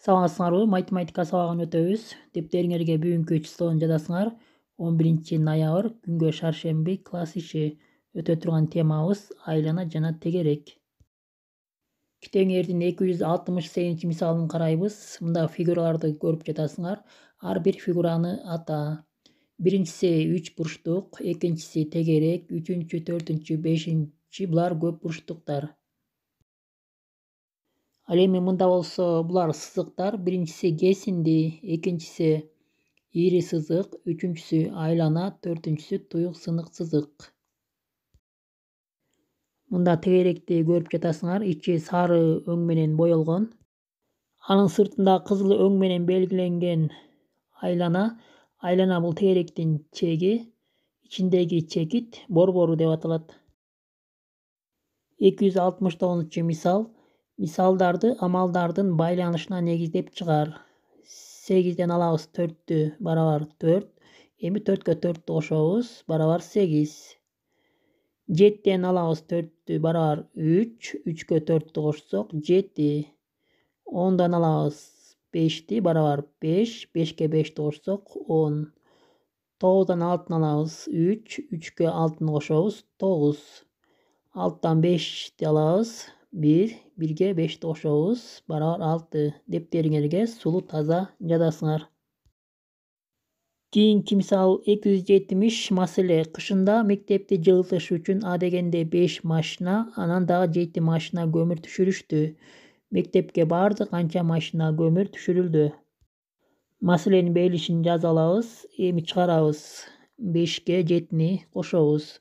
Саламатсыңарбы? Математика сабагын өтөбүз. Дептериңерге бүгүнкү числону жазасыңар. 11 ноябрь күнгө шаршемби класс иши. Өтө турган темабыз айлана жана тегерек. Китебиңердин 268 мисалын карайбыз. Мында фигураларды көрүп жатасыңар. Ар бир фигураны ата. Биринчиси 3 бурчтук, экинчиси тегерек, үчүнчү, төртүнчү, бешинчи булар көп бурчтуктар. Ал эми мында болсо булар сызыктар. Биринчиси кесинди, экинчиси ири сызык, үчүнчүсү айлана, төртүнчүсү туюк сынык сызык. Мында тегеректи көрүп жатасыңар. Ичи сары өң менен боелгон. Анын сыртында кызыл өң менен белгиленген айлана. Айлана бул тегеректин чеги. Ичиндеги чекит борбору деп аталат. 269 мисал. Мисалдарды амалдардын байланышына негиздеп чыгар. 8ден алабыз 4-тү барабар 4. Эми 4кө 4 кошобуз барабар 8. 7ден алабыз 4-тү барабар 3. 3кө 4 кошсок 7. 10дан алабыз 5-ти барабар 5. 5кө 5 кошсок 10. 9дан 6-ны алабыз 3. 3кө 6-ны кошобуз 9. 6дан 5-ти алабыз 1. 1ге 5 кошобуз барабар 6. Дептериңерге сулуу таза жазасыңар. Кийинки мисал 270 маселе. Кышында мектепти жылытыш үчүн а дегенде 5 машина, анан дагы 7 машина көмүр түшүрүштү. Мектепке бардык канча машина көмүр түшүрүлдү? Маселенин берилишин жазып алабыз. Эми чыгарабыз. 5ке 7-ни кошобуз.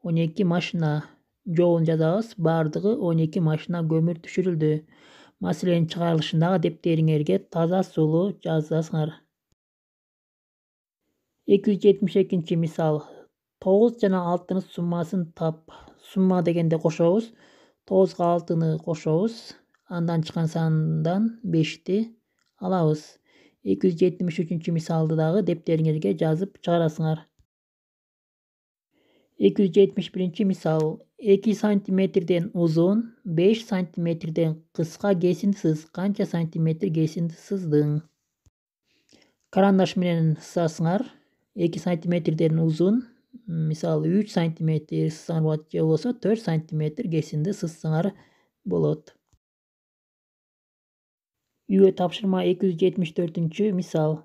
12 машина. Жообун жазабыз. Бардыгы 12 машина көмүр түшүрүлдү. Маселенин чыгарылышындагы дептериңерге таза сулуу жазасыңар. 272 мисал. 9 жана 6-нын суммасын тап. Сумма дегенде кошобуз. 9га 6-ны кошобуз. Андан чыккан сандан 5-ти алабыз. 273 мисалды дагы дептериңерге жазып чыгарасыңар. 271 мисал. 2 сантиметрден узун, 5 сантиметрден кыска кесинди сыз. Канча сантиметр кесинди сыздың? Карандаш менен сызасыңар. 2 сантиметрден узун, мисалы 3 сантиметр сызсаңар болот, же болбосо 4 сантиметр кесинди сызсаңар болот. Үйгө тапшырма 274 мисал.